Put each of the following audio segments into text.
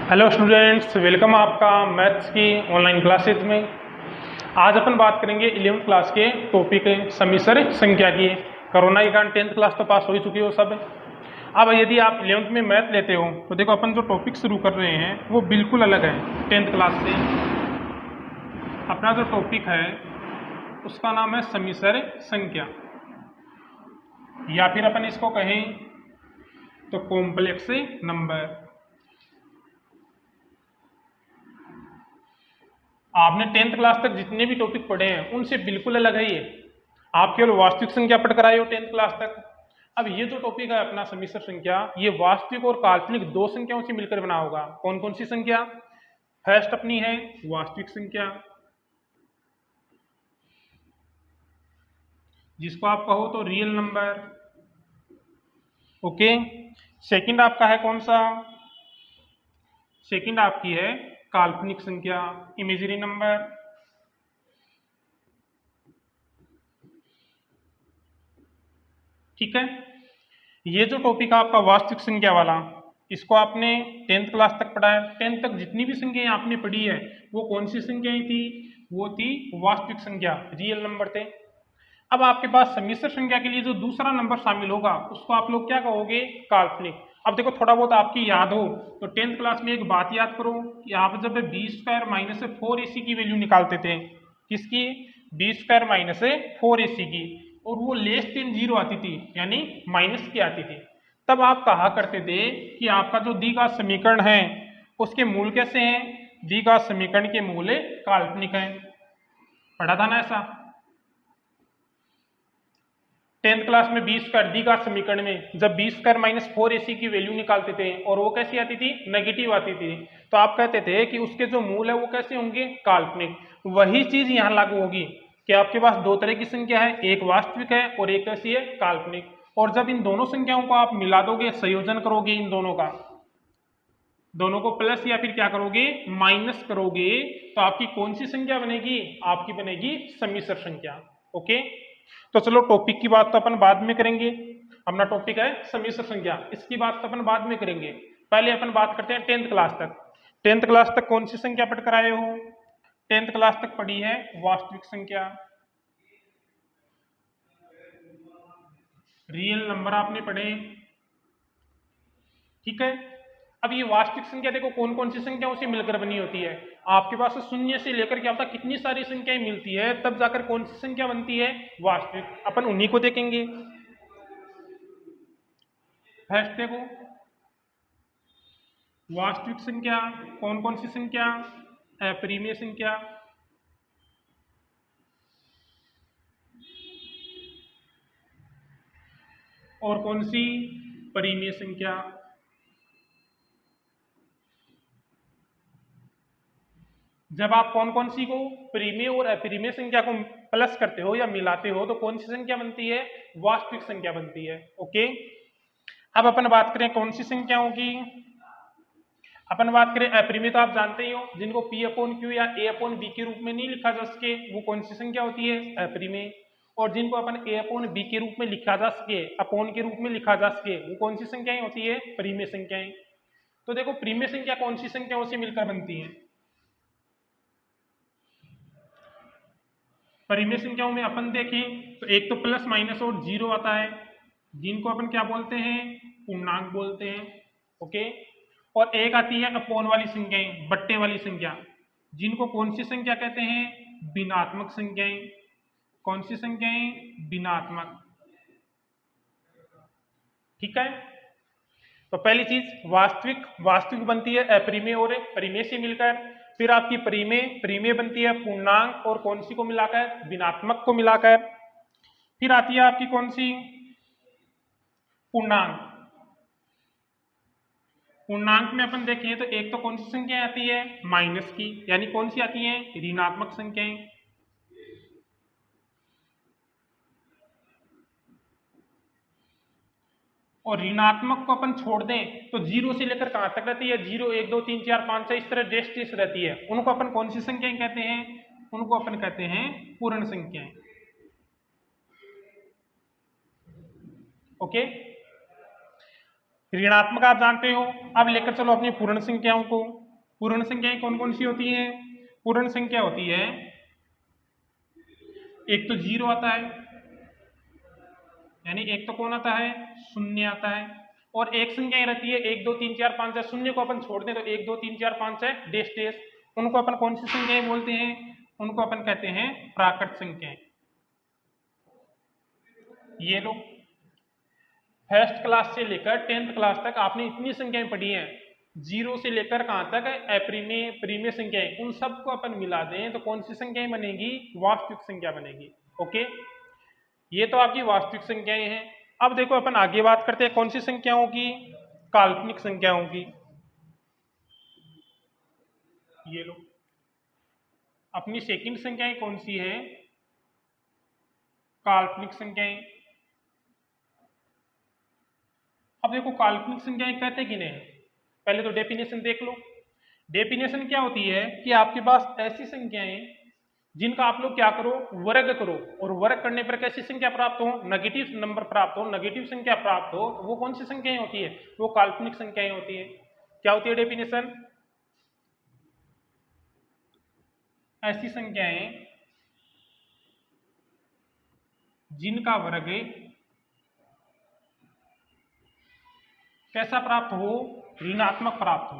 Hello students, welcome आपका maths की online classes में। आज अपन बात करेंगे 11th क्लास के टॉपिक समिश्र संख्या की। कोरोना के कारण 10th क्लास तो पास हो ही चुकी हो सब। अब यदि आप 11th में मैथ लेते हो तो देखो अपन जो टॉपिक शुरू कर रहे हैं वो बिल्कुल अलग है 10th क्लास से। अपना जो टॉपिक है उसका नाम है समिश्र संख्या, या फिर अपन इसको कहें तो कॉम्प्लेक्स नंबर। आपने 10th क्लास तक जितने भी टॉपिक पढ़े हैं उनसे बिल्कुल अलग है ये। आप केवल वास्तविक संख्या पढ़कर आए हो 10th क्लास तक। अब ये जो टॉपिक है अपना समिश्र संख्या, ये वास्तविक और काल्पनिक दो संख्याओं से मिलकर बना होगा। कौन कौन सी संख्या? फर्स्ट अपनी है वास्तविक संख्या, जिसको आप कहो तो रियल नंबर। ओके। सेकंड आपका है कौन सा? सेकंड आपकी है काल्पनिक संख्या, इमेजिनरी नंबर। ठीक है। ये जो टॉपिक है आपका वास्तविक संख्या वाला, इसको आपने 10th क्लास तक पढ़ा है। 10th तक जितनी भी संख्याएं आपने पढ़ी है वो कौन सी संख्याएं थी? वो थी वास्तविक संख्या, रियल नंबर थे। अब आपके पास समिश्र संख्या के लिए जो दूसरा नंबर शामिल होगा उसको आप लोग क्या कहोगे? काल्पनिक। अब देखो, थोड़ा बहुत आपकी याद हो तो 10th क्लास में एक बात याद करो कि आप जब b² माइनस 4ac की वैल्यू निकालते थे, किसकी? b² माइनस 4ac की, और वो लेस देन 0 आती थी, यानी माइनस की आती थी, तब आप कहा करते थे कि आपका जो दी का समीकरण है उसके मूल कैसे हैं? दी का समीकरण के मूल काल्पनिक हैं। पढ़ा था ना ऐसा 10th क्लास में? b² दी का समीकरण में जब b² माइनस 4ac की वैल्यू निकालते थे और वो कैसी आती थी? नेगेटिव आती थी, तो आप कहते थे कि उसके जो मूल है वो कैसे होंगे? काल्पनिक। वही चीज यहाँ लागू होगी कि आपके पास दो तरह की संख्या है, एक वास्तविक है और एक कैसी है? काल्पनिक। और जब इन दोनों संख्याओं को आप मिला दोगे, संयोजन करोगे इन दोनों का, दोनों को प्लस या फिर क्या करोगे? माइनस करोगे, तो आपकी कौन सी संख्या बनेगी? आपकी बनेगी समिश्र संख्या। ओके। तो चलो, टॉपिक की बात तो अपन बाद में करेंगे। अपना टॉपिक है समिश्र संख्या, इसकी बात तो अपन बाद में करेंगे। पहले अपन बात करते हैं 10th क्लास तक। 10th क्लास तक कौन सी संख्या पढ़कर आए हो? 10th क्लास तक पढ़ी है वास्तविक संख्या, रियल नंबर आपने पढ़े। ठीक है। अब ये वास्तविक संख्या देखो कौन कौन सी संख्याओं से मिलकर बनी होती है। आपके पास शून्य से लेकर क्या होता है, कितनी सारी संख्याएं मिलती है, तब जाकर कौन सी संख्या बनती है? वास्तविक। अपन उन्हीं को देखेंगे। फर्स्ट देखो, वास्तविक संख्या कौन कौन सी संख्या? अपरिमेय संख्या, और कौन सी? परिमेय संख्या। जब आप कौन कौन सी को, परिमेय और अपरिमेय संख्या को प्लस करते हो या मिलाते हो तो कौन सी संख्या बनती है? वास्तविक संख्या बनती है। ओके। अब अपन बात करें कौन सी संख्याओं की। अपन बात करें अपरिमेय, तो आप जानते ही हो, जिनको p/q या a/b के रूप में नहीं लिखा जा सके, वो कौन सी संख्या होती है? अपरिमेय। और जिनको अपन a/b के रूप में लिखा जा सके, अपॉन के रूप में लिखा जा सके, वो कौन सी संख्याएं होती है? परिमेय संख्याएं। तो देखो, परिमेय संख्या कौन सी संख्याओं से मिलकर बनती है? परिमेय संख्याओं में अपन देखें तो एक तो प्लस माइनस और जीरो आता है, जिनको अपन क्या बोलते हैं? पूर्णांक बोलते हैं। ओके। और एक आती है अपॉन वाली संख्याएं, बट्टे वाली संख्या, जिनको कौन सी संख्या कहते हैं? भिन्नात्मक संख्याएं। कौन सी संख्याएं? भिन्नात्मक। ठीक है। तो पहली चीज वास्तविक, वास्तविक बनती है अपरिमेय और परिमेय से मिलकर। फिर आपकी परिमेय, परिमेय बनती है पूर्णांक और कौन सी को मिलाकर? भिन्नात्मक को मिलाकर। फिर आती है आपकी कौन सी? पूर्णांक। पूर्णांक में अपन देखें तो एक तो कौन सी संख्या आती है? माइनस की, यानी कौन सी आती है? ऋणात्मक संख्याएं। और ऋणात्मक को अपन छोड़ दें तो जीरो से लेकर कहां तक रहती है? 0 1 2 3 4 5 6 इस तरह डेस्टिस रहती है। उनको अपन कौन सी संख्याएं कहते हैं? उनको अपन कहते हैं पूर्ण संख्याएं। ओके। ऋणात्मक आप जानते हो। अब लेकर चलो अपनी पूर्ण संख्याओं को। पूर्ण संख्याएं कौन कौन सी होती हैं? पूर्ण संख्या होती है, एक तो जीरो आता है, यानी एक तो कौन आता है? शून्य आता है। और एक संख्याएं रहती है 1 2 3 4 5 है, शून्य को अपन छोड़ दें तो 1 2 3 4 5 है डेश डेश, उनको अपन कौन सी संख्याएं बोलते हैं? उनको अपन कहते हैं प्राकृत संख्याएं। ये लो, फर्स्ट क्लास से लेकर 10th क्लास तक आपने इतनी संख्याएं पढ़ी हैं, जीरो से लेकर कहां तक अप्रिमेय प्रीमेय संख्याएं, उन सबको अपन मिला दें तो कौन सी संख्याएं बनेगी? वास्तविक संख्या बनेगी। ओके, ये तो आपकी वास्तविक संख्याएं हैं। अब देखो अपन आगे बात करते हैं कौन सी संख्याओं की? काल्पनिक संख्याओं की। ये लो, अपनी सेकंड संख्याएं कौन सी है? काल्पनिक संख्याएं। अब देखो काल्पनिक संख्याएं कहते किन्हें हैं? पहले तो डेफिनेशन देख लो। डेफिनेशन क्या होती है कि आपके पास ऐसी संख्याएं जिनका आप लोग क्या करो? वर्ग करो, और वर्ग करने पर कैसी संख्या प्राप्त हो? नेगेटिव नंबर प्राप्त हो, नेगेटिव संख्या प्राप्त हो, वो कौन सी संख्याएं होती है? वो काल्पनिक संख्याएं होती है। क्या होती है डेफिनेशन? ऐसी संख्याएं जिनका वर्ग कैसा प्राप्त हो? ऋणात्मक प्राप्त हो।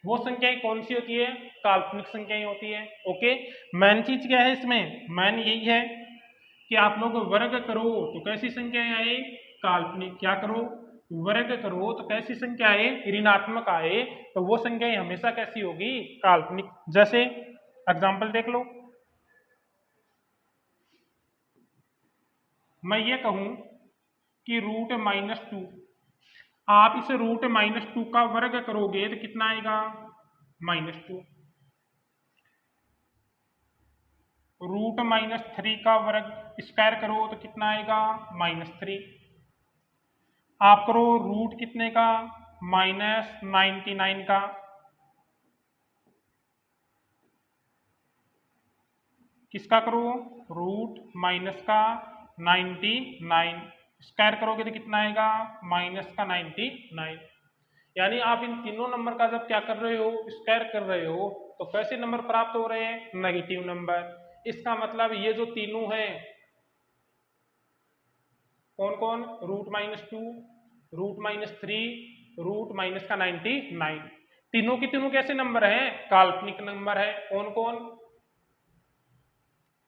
वो संख्याएं कौन सी होती है? काल्पनिक संख्याएं होती है। ओके, मेन चीज क्या है इसमें? मेन यही है कि आप लोग वर्ग करो तो कैसी संख्याएं आए? काल्पनिक। क्या करो? वर्ग करो तो कैसी संख्या आए? ऋणात्मक आए। तो वो संख्याएं हमेशा कैसी होगी? काल्पनिक। जैसे एग्जाम्पल देख लो, मैं ये कहूं कि √-2, आप इस √-2 का वर्ग करोगे तो कितना आएगा? -2। √-3 का वर्ग स्क्वायर करो तो कितना आएगा? -3। आप करो रूट कितने का? -99 का। किसका करो? रूट माइनस का 99, स्क्वायर करोगे तो कितना आएगा? -99। यानी आप इन तीनों नंबर का जब क्या कर रहे हो? स्क्वायर कर रहे हो, तो कैसे नंबर प्राप्त हो रहे हैं? Negative number. इसका मतलब ये जो तीनों हैं, कौन कौन? √-2, √-3, √-99, तीनों की तीनों कैसे नंबर हैं? काल्पनिक नंबर है। कौन कौन?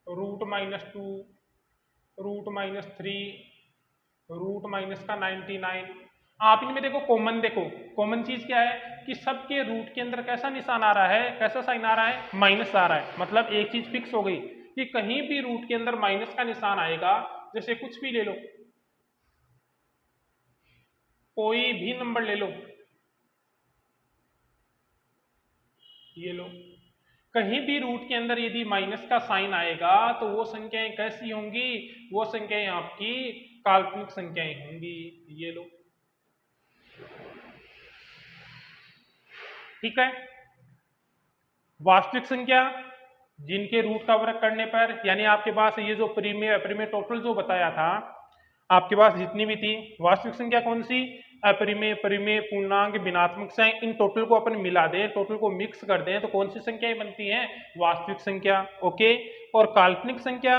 √-2, √-3, √-99। आप इनमें देखो कॉमन, देखो कॉमन चीज क्या है कि सबके रूट के अंदर कैसा निशान आ रहा है? कैसा साइन आ रहा है? माइनस आ रहा है। मतलब एक चीज फिक्स हो गई कि कहीं भी रूट के अंदर माइनस का निशान आएगा, जैसे कुछ भी ले लो, कोई भी नंबर ले लो, ये लो, कहीं भी रूट के अंदर यदि माइनस का साइन आएगा तो वो संख्याएं कैसी होंगी? वो संख्याएं आपकी काल्पनिक संख्याएं होंगी। ये लो, ठीक है। वास्तविक संख्या जिनके रूट का वर्ग करने पर, यानी आपके पास ये जो प्रीमेय अप्रीमेय टोटल जो बताया था, आपके पास जितनी भी थी, वास्तविक संख्या कौन सी? अपरिमेय, परिमेय, पूर्णांक, भिन्नात्मक संख्या, इन टोटल को अपन मिला दें, टोटल को मिक्स कर दें तो कौन सी संख्याएं बनती हैं? वास्तविक संख्या। ओके, और काल्पनिक संख्या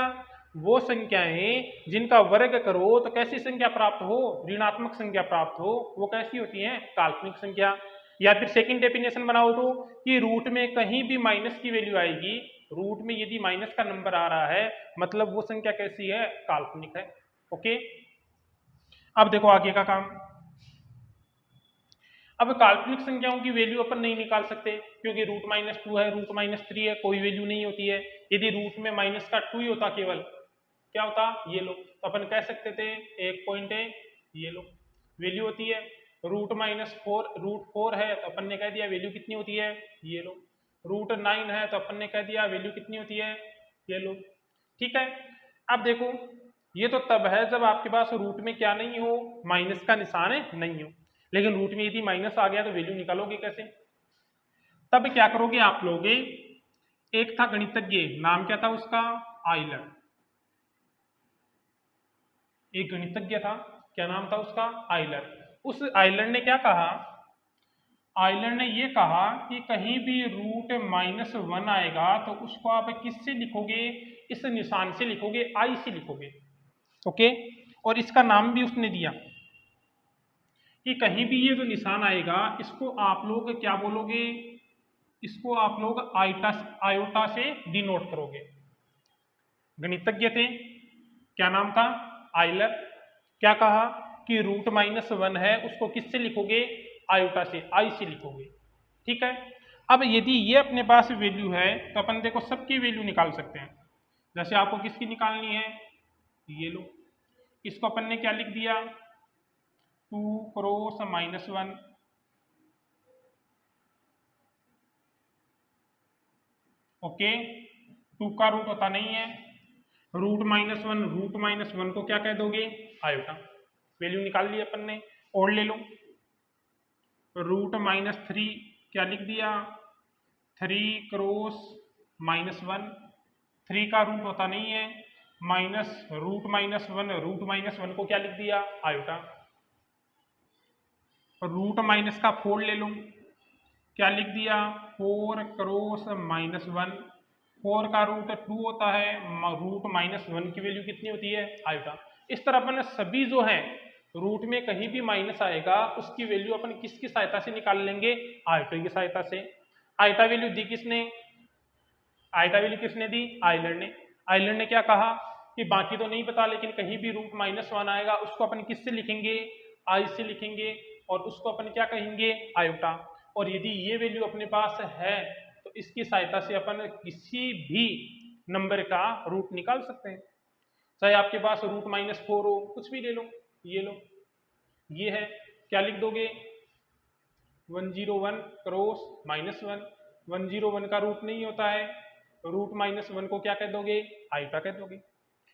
वो संख्याएं जिनका वर्ग करो तो कैसी संख्या प्राप्त हो? ऋणात्मक संख्या प्राप्त हो, वो कैसी होती हैं? काल्पनिक संख्या। या फिर सेकंड डेफिनेशन बनाओ तो कि रूट में कहीं भी माइनस की वैल्यू आएगी, रूट में यदि माइनस का नंबर आ रहा है, मतलब वो संख्या कैसी है? काल्पनिक है। ओके, अब देखो आगे का काम। अब काल्पनिक संख्याओं की वैल्यू अपन नहीं निकाल सकते क्योंकि √-2 है, √-3 है, कोई वैल्यू नहीं होती है। यदि रूट में माइनस का 2 ही होता केवल, क्या होता? ये लो, तो अपन कह सकते थे एक पॉइंट है, ये लो वैल्यू होती है। √-4 है तो अपन ने कह दिया वैल्यू कितनी होती है? ये लो। √9 है तो अपन ने कह दिया वैल्यू कितनी होती है? ये लो, ठीक है। अब देखो, ये तो तब है जब आपके पास रूट में क्या नहीं हो? माइनस का निशान है नहीं हो। लेकिन रूट में यदि माइनस आ गया तो वैल्यू निकालोगे कैसे? तब क्या करोगे आप लोग? एक था गणितज्ञ, नाम क्या था उसका? आइलर। एक गणितज्ञ था, क्या नाम था उसका? आइलर। उस आइलर ने क्या कहा? आइलर ने ये कहा कि कहीं भी रूट -1 आएगा तो उसको आप किससे लिखोगे? इस निशान से लिखोगे, आई से लिखोगे। ओके, और इसका नाम भी उसने दिया कि कहीं भी ये जो निशान आएगा इसको आप लोग क्या बोलोगे? इसको आप लोग आयोटा से डिनोट करोगे। गणितज्ञ थे, क्या नाम था? आइलर। क्या कहा कि रूट -1 है उसको किससे लिखोगे? आयोटा से, आई से लिखोगे। ठीक है। अब यदि ये अपने पास वैल्यू है तो अपन देखो सबकी वैल्यू निकाल सकते हैं। जैसे आपको किसकी निकालनी है? ये लो, इसको अपन ने क्या लिख दिया? 2 क्रॉस -1। ओके, 2 का रूट होता नहीं है, रूट -1 को क्या कह दोगे? आयोटा। वैल्यू निकाल ली अपन ने। और ले लो, रूट -3 क्या लिख दिया? 3 क्रॉस -1। 3 का रूट होता नहीं है, रूट माइनस वन को क्या लिख दिया? आयोटा। रूट माइनस का 4 ले लो, क्या लिख दिया? 4 क्रॉस -1। 4 का रूट 2 होता है, रूट -1 की वैल्यू कितनी होती है? आयोटा। इस तरह अपन सभी जो है रूट में कहीं भी माइनस आएगा उसकी वैल्यू अपन किसकी सहायता से निकाल लेंगे? आयोटा की सहायता से। आयोटा वैल्यू दी किसने? आयोटा वैल्यू किसने दी? आइलर ने। आइलर ने क्या कहा कि बाकी तो नहीं पता लेकिन कहीं भी रूट -1 आएगा उसको अपन किससे लिखेंगे? आई से लिखेंगे, और उसको अपन क्या कहेंगे? आयोटा। और यदि ये वैल्यू अपने पास है तो इसकी सहायता से अपन किसी भी नंबर का रूट निकाल सकते हैं। चाहे आपके पास रूट -4 हो, कुछ भी ले लो। ये लो, ये है, क्या लिख दोगे? 101 क्रॉस -1। 101 का रूट नहीं होता है, रूट -1 को क्या कह दोगे? आयोटा कह दोगे।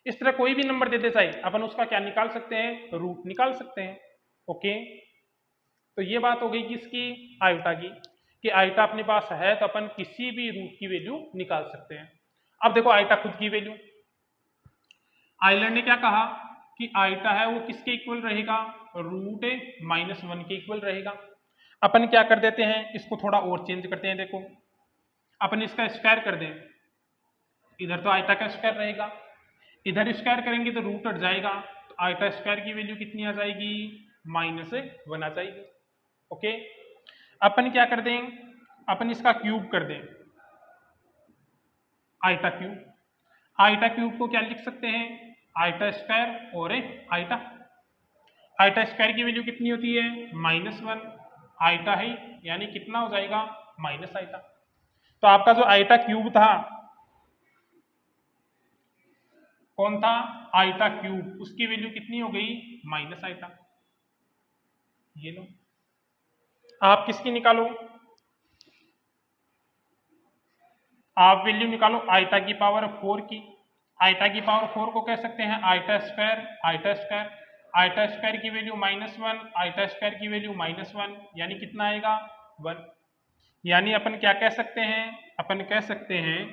इस तरह कोई भी नंबर दे दे चाहे, अपन उसका क्या निकाल सकते हैं? रूट निकाल सकते हैं। ओके, तो ये बात हो गई किसकी? आयोटा की, कि आयोटा अपने पास है तो अपन किसी भी रूट की वैल्यू निकाल सकते हैं। अब देखो आयोटा खुद की वैल्यू, आइलर ने क्या कहा कि आयोटा है वो किसके इक्वल रहेगा? रूट -1 के इक्वल रहेगा। अपन क्या कर देते हैं, इसको थोड़ा और चेंज करते हैं। देखो अपन इसका स्क्वायर कर दें, इधर तो आयोटा का स्क्वायर रहेगा, इधर स्क्वायर करेंगे तो रूट हट जाएगा, तो आयोटा स्क्वायर की वैल्यू कितनी आ जाएगी? -1 आ जाएगी। ओके, अपन क्या कर दें, अपन इसका क्यूब कर दें, आयोटा क्यूब। आयोटा क्यूब को क्या लिख सकते हैं? आयोटा स्क्वायर और आयोटा। आयोटा स्क्वायर की वैल्यू कितनी होती है? -1। आयोटा है यानी कितना हो जाएगा? Minus iota. तो आपका जो आयोटा क्यूब था, कौन था? आयोटा क्यूब, उसकी वैल्यू कितनी हो गई? Minus iota. ये लो, आप किसकी निकालो? आप वैल्यू निकालो आयोटा की पावर 4 की। आयोटा की पावर 4 को कह सकते हैं iota square. Iota square, iota square की वैल्यू -1, आयोटा स्क्वायर की वैल्यू -1 यानी कितना आएगा? 1। यानी अपन क्या कह सकते हैं? अपन कह सकते हैं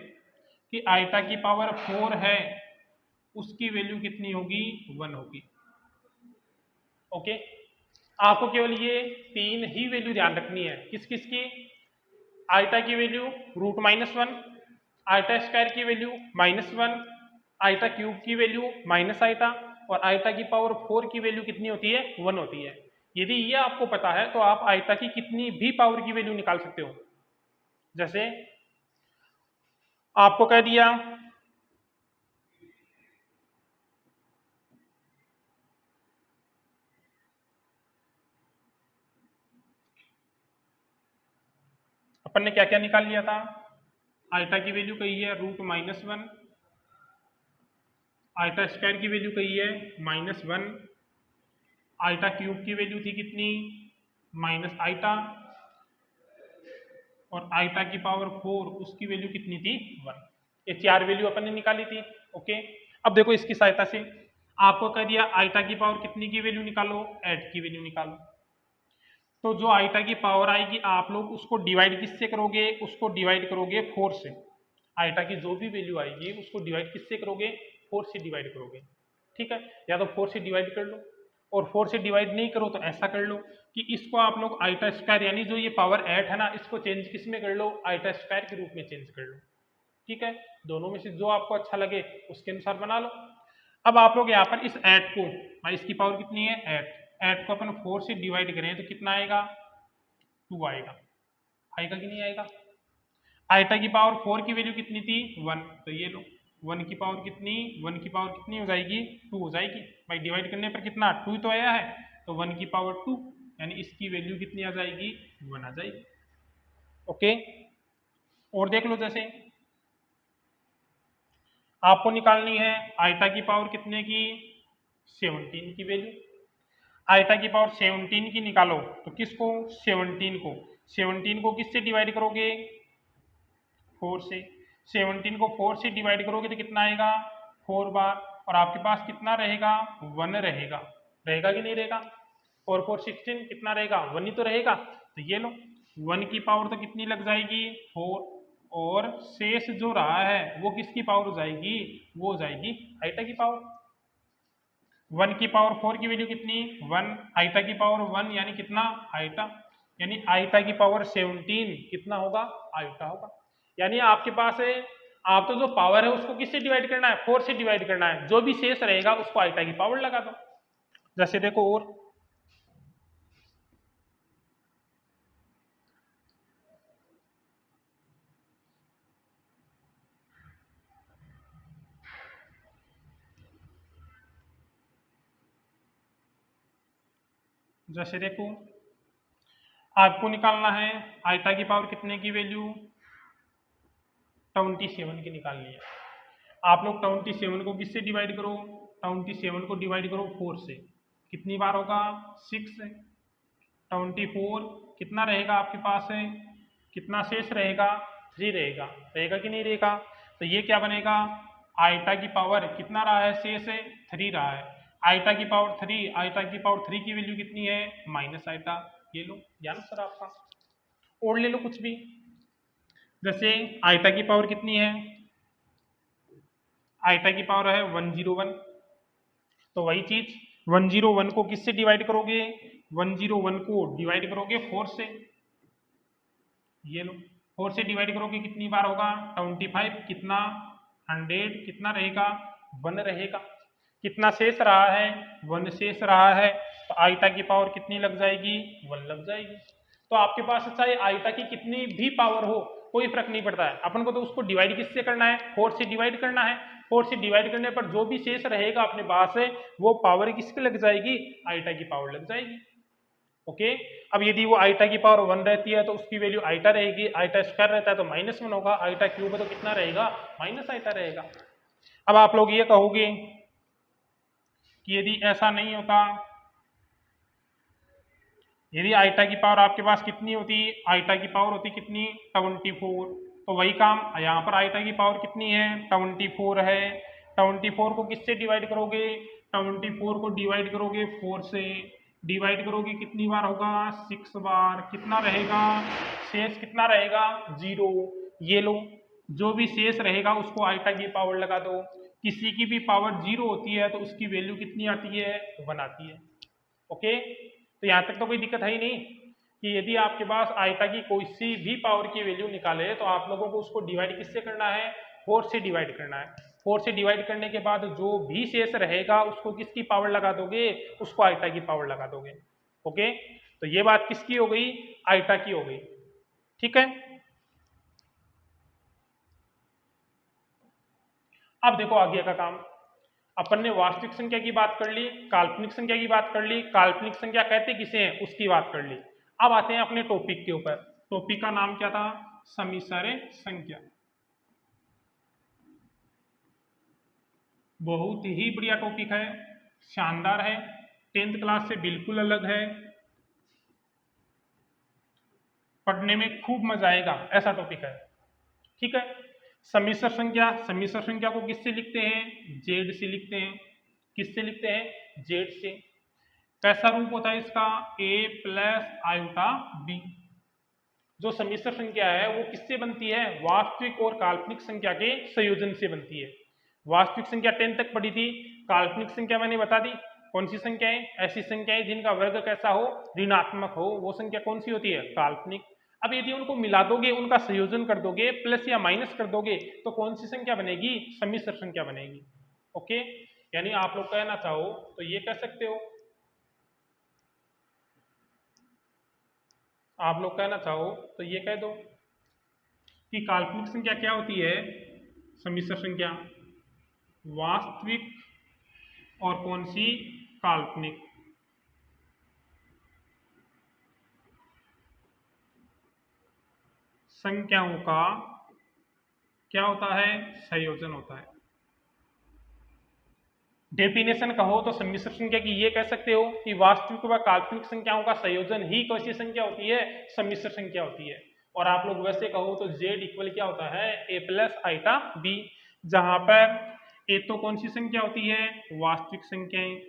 कि आयोटा की पावर 4 है उसकी वैल्यू कितनी होगी? 1 होगी। ओके, आपको केवल ये 3 ही वैल्यू ध्यान रखनी है। किस किस की? आयोटा की वैल्यू रूट -1, आयोटा स्क्वायर की वैल्यू -1, आयोटा क्यूब की वैल्यू माइनस आयोटा, और आयोटा की पावर 4 की वैल्यू कितनी होती है? 1 होती है। यदि ये आपको पता है तो आप आयोटा की कितनी भी पावर की वैल्यू निकाल सकते हो। जैसे आपको कह दिया अपन ने क्या क्या निकाल लिया था? आयोटा की वैल्यू कही है रूट -1, आयोटा स्क्वायर की वैल्यू कही है -1, आयोटा क्यूब की वैल्यू थी कितनी? माइनस आयोटा, और आयोटा की पावर 4 उसकी वैल्यू कितनी थी? 1। ये 4 वैल्यू अपन ने निकाली थी। ओके, अब देखो इसकी सहायता से आपको कह दिया आयोटा की पावर कितनी की वैल्यू निकालो? 8 की वैल्यू निकालो। तो जो आयोटा की पावर आएगी आप लोग उसको डिवाइड किससे करोगे? उसको डिवाइड करोगे 4 से। आयोटा की जो भी वैल्यू आएगी उसको डिवाइड किससे करोगे? 4 से डिवाइड करोगे। ठीक है, या तो 4 से डिवाइड कर लो, और 4 से डिवाइड नहीं करो तो ऐसा कर लो कि इसको आप लोग आइटा स्क्वायर, यानी जो ये पावर 8 है ना, इसको चेंज किस में कर लो, आइटा स्क्वायर के रूप में चेंज कर लो। ठीक है, दोनों में से जो आपको अच्छा लगे उसके अनुसार बना लो। अब आप लोग यहाँ पर इस 8 को, भाई इसकी पावर कितनी है 8 को अपन 4 से डिवाइड करें तो कितना आएगा, 2 आएगा। आएगा कि नहीं आएगा? आइटा की पावर 4 की वैल्यू कितनी थी 1, तो ये लो 1 की पावर कितनी, 1 की पावर कितनी हो जाएगी 2 हो जाएगी। भाई डिवाइड करने पर कितना 2 तो आया है, तो 1 की पावर 2, यानी इसकी वैल्यू कितनी आ जाएगी 1 आ जाएगी। ओके, और देख लो, जैसे आपको निकालनी है आइटा की पावर कितने की 17 की वैल्यू। आइटा की पावर 17 की निकालो तो किसको 17 को किससे डिवाइड करोगे 4 से। 17 को 4 से डिवाइड करोगे तो कितना आएगा 4 बार, और आपके पास कितना रहेगा 1 रहेगा। रहेगा कि नहीं रहेगा? 4 4 16 कितना रहेगा 1 ही तो रहेगा। तो ये लो 1 की पावर तो कितनी लग जाएगी 4, और शेष जो रहा है वो किसकी पावर हो जाएगी, वो हो जाएगी आइटा की पावर। 1 की पावर 4 की वैल्यू कितनी 1, आइटा की पावर 1 यानी कितना आइटा, यानी आइटा की पावर 17 कितना होगा आइटा होगा। यानी आपके पास है, आप तो जो पावर है उसको किससे डिवाइड करना है 4 से डिवाइड करना है, जो भी शेष रहेगा उसको आइटा की पावर लगा दो। जैसे देखो, और जैसे देखो आपको निकालना है आइटा की पावर कितने की वैल्यू 27 की निकालनी है। आप लोग 27 को किससे डिवाइड करो, 27 को डिवाइड करो 4 से, कितनी बार होगा 6 से। 24 कितना रहेगा आपके पास है, कितना शेष रहेगा 3 रहेगा। रहेगा कि नहीं रहेगा? तो ये क्या बनेगा, आइटा की पावर कितना रहा है शेष है 3 रहा है। आइटा की पावर 3, आइटा की पावर 3 की वैल्यू कितनी है माइनस आइटा। ये लो याद सर आपका, और ले लो कुछ भी। जैसे आइटा की पावर कितनी है, आइटा की पावर है 101, तो वही चीज 101 को किससे डिवाइड करोगे, 101 को डिवाइड करोगे 4 से। ये लो 4 से डिवाइड करोगे कितनी बार होगा 25, कितना 100, कितना रहेगा 1 रहेगा। कितना शेष रहा है 1 शेष रहा है, तो आइटा की पावर कितनी लग जाएगी 1 लग जाएगी। तो आपके पास चाहे आइटा की कितनी भी पावर हो कोई फर्क नहीं पड़ता है, अपन को तो उसको डिवाइड किससे करना है 4 से डिवाइड करना है। 4 से डिवाइड करने पर जो भी शेष रहेगा अपने पास है वो पावर किसकी लग जाएगी, आइटा की पावर लग जाएगी। ओके, अब यदि वो आइटा की पावर 1 रहती है तो उसकी वैल्यू आइटा रहेगी, आइटा स्क्वायर रहता है तो -1 होगा, आइटा क्यूब है तो कितना रहेगा माइनस आइटा रहेगा। अब आप लोग ये कहोगे कि यदि ऐसा नहीं होता, यदि आइटा की पावर आपके पास कितनी होती, आइटा की पावर होती कितनी 24, तो वही काम यहाँ पर आइटा की पावर कितनी है 24 है। 24 को किससे डिवाइड करोगे, 24 को डिवाइड करोगे 4 से, डिवाइड करोगे कितनी बार होगा 6 बार, कितना रहेगा शेष, कितना रहेगा 0। ये लो जो भी शेष रहेगा उसको आइटा की पावर लगा दो। किसी की भी पावर 0 होती है तो उसकी वैल्यू कितनी आती है 1 आती है। ओके, तो यहाँ तक तो कोई दिक्कत है ही नहीं कि यदि आपके पास आइटा की कोई सी भी पावर की वैल्यू निकाले तो आप लोगों को उसको डिवाइड किससे करना है 4 से डिवाइड करना है। 4 से डिवाइड करने के बाद जो भी शेष रहेगा उसको किसकी पावर लगा दोगे, उसको आइटा की पावर लगा दोगे। ओके, तो ये बात किसकी हो गई, आइटा की हो गई। ठीक है, अब देखो आगे का काम, अपन ने वास्तविक संख्या की बात कर ली, काल्पनिक संख्या की बात कर ली, काल्पनिक संख्या कहते किसे हैं उसकी बात कर ली। अब आते हैं अपने टॉपिक के ऊपर। टॉपिक का नाम क्या था, समिश्र संख्या। बहुत ही बढ़िया टॉपिक है, शानदार है, 10th क्लास से बिल्कुल अलग है, पढ़ने में खूब मजा आएगा ऐसा टॉपिक है। ठीक है, समिश्र संख्या, समिश्र संख्या को किससे लिखते हैं जेड से लिखते हैं। किससे लिखते हैं जेड से। कैसा रूप होता है इसका a प्लस आयोटा b। जो समिश्र संख्या है वो किससे बनती है, वास्तविक और काल्पनिक संख्या के संयोजन से बनती है। वास्तविक संख्या 10 तक पढ़ी थी, काल्पनिक संख्या मैंने बता दी कौन सी संख्या है, ऐसी संख्याएं जिनका वर्ग कैसा हो, ऋणात्मक हो, वो संख्या कौन सी होती है, काल्पनिक। अब यदि उनको मिला दोगे, उनका संयोजन कर दोगे, प्लस या माइनस कर दोगे, तो कौन सी संख्या बनेगी, सम्मिश्र संख्या बनेगी। ओके, यानी आप लोग कहना चाहो तो ये कह सकते हो, आप लोग कहना चाहो तो ये कह दो कि काल्पनिक संख्या क्या होती है, सम्मिश्र संख्या, वास्तविक और कौन सी, काल्पनिक। संख्याओं का क्या होता है, संयोजन होता है। डेफिनेशन कहो तो सम्मिश्र संख्या की ये कह सकते हो कि वास्तविक व काल्पनिक संख्याओं का संयोजन ही कौन सी संख्या होती है, सम्मिश्र संख्या होती है। और आप लोग वैसे कहो तो z इक्वल क्या होता है, a प्लस आइटा b, जहां पर a तो कौन सी संख्या होती है, वास्तविक संख्याएं,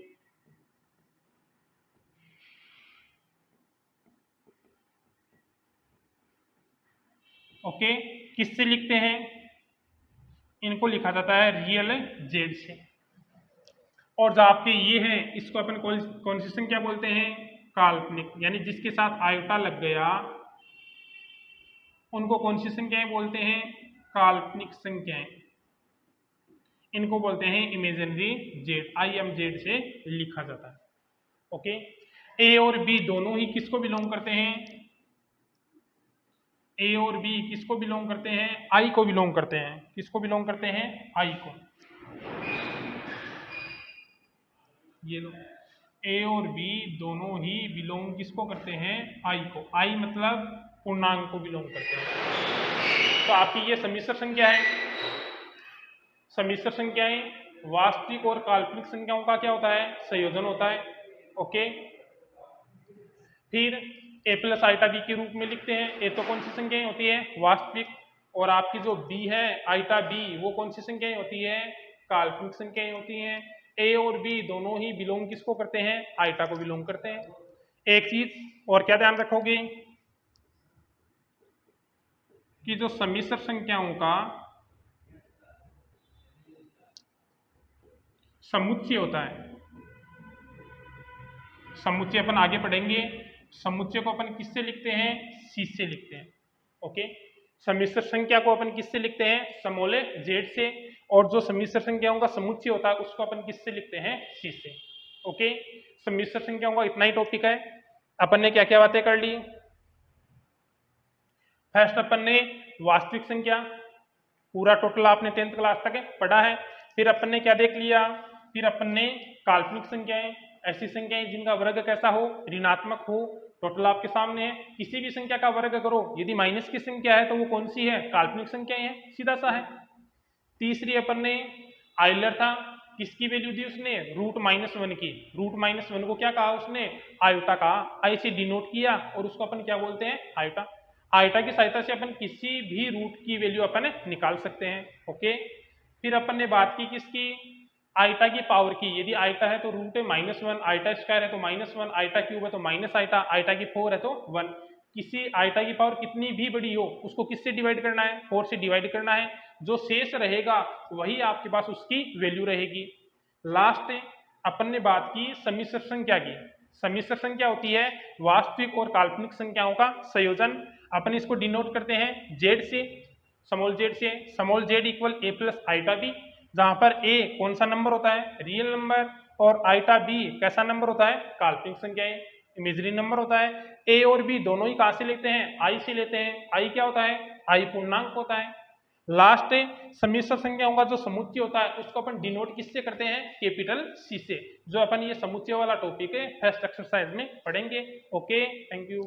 ओके, किससे लिखते हैं, इनको लिखा जाता है रियल z से। और जो आपके ये है इसको अपन कौन सी संख्या बोलते हैं, काल्पनिक, यानी जिसके साथ आयोटा लग गया उनको कौन सी संख्याएं बोलते हैं, काल्पनिक संख्याएं, इनको बोलते हैं इमेजिनरी जेड, IMZ से लिखा जाता है। ओके, ए और बी दोनों ही किसको बिलोंग करते हैं, ए और बी किसको बिलोंग करते हैं, आई को बिलोंग करते हैं, किसको बिलोंग करते हैं, आई को। ये लो, ए और बी दोनों ही बिलोंग किसको करते हैं, आई को, आई मतलब पूर्णांक को बिलोंग करते हैं। तो आपकी ये सम्मिश्र संख्या है। सम्मिश्र संख्याएं वास्तविक और काल्पनिक संख्याओं का क्या होता है, संयोजन होता है। ओके, फिर a प्लस आइटा बी के रूप में लिखते हैं। a तो कौन सी संख्याएं होती है, वास्तविक, और आपकी जो b है आइटा b, वो कौन सी संख्याएं होती है, काल्पनिक संख्याएं होती हैं। a और b दोनों ही बिलोंग किसको करते हैं, आइटा को बिलोंग करते हैं। एक चीज और क्या ध्यान रखोगे कि जो सम्मिश्र संख्याओं का समुच्चय होता है, समुच्चय अपन आगे पढ़ेंगे, समुच्चय को अपन किससे लिखते हैं, सी से लिखते हैं। ओके, सम्मिश्र संख्या को अपन किससे लिखते हैं, स्मॉल z से, और जो सम्मिश्र संख्याओं का समुच्चय होता है उसको अपन किससे लिखते हैं, सी से। ओके, सम्मिश्र संख्याओं का इतना ही टॉपिक है। अपन ने क्या क्या बातें कर ली, फर्स्ट अपन ने वास्तविक संख्या पूरा टोटल आपने 10th क्लास तक पढ़ा है। फिर अपन ने क्या देख लिया, फिर अपन ने काल्पनिक संख्याएं, ऐसी संख्याएं जिनका वर्ग कैसा हो, ऋणात्मक हो, टोटल आपके सामने है। किसी भी संख्या का वर्ग करो, यदि माइनस की संख्या है तो वो कौन सी है, काल्पनिक संख्याएं है, सीधा सा है। तीसरी अपन ने आइलर था, किसकी वैल्यू दी उसने, √-1 की। √-1 को क्या कहा उसने, आयोटा कहा, आई से डिनोट किया, और उसको अपन क्या बोलते हैं, आयोटा। आयोटा की सहायता से अपन किसी भी रूट की वैल्यू अपन निकाल सकते हैं। ओके, फिर अपन ने बात की किसकी, आइटा की पावर की। यदि आइटा है तो √-1, आइटा स्क्वायर है तो -1, आइटा क्यूब है तो माइनस आइटा, आइटा की 4 है तो 1। किसी आइटा की पावर कितनी भी बड़ी हो उसको किससे डिवाइड करना है, 4 से डिवाइड करना है। जो शेष रहेगा वही आपके पास उसकी वैल्यू रहेगी। लास्ट अपन ने बात की सम्मिश्र संख्या की। सम्मिश्र संख्या होती है वास्तविक और काल्पनिक संख्याओं का संयोजन। अपन इसको डिनोट करते हैं जेड से, स्मॉल जेड से। Small Z equal a plus iota B, जहां पर a कौन सा नंबर होता है, रियल नंबर, और आइटा b कैसा नंबर होता है, काल्पनिक संख्याएं, इमेजिनरी नंबर होता है। a और b दोनों ही कहां से लेते हैं, i से लेते हैं। i क्या होता है, i पूर्णांक होता है। लास्ट सम्मिश्र संख्याओं का जो समुच्चय होता है उसको अपन डिनोट किससे करते हैं, कैपिटल C से, जो अपन ये समुच्चय वाला टॉपिक है फर्स्ट एक्सरसाइज में पढ़ेंगे। Okay, thank you.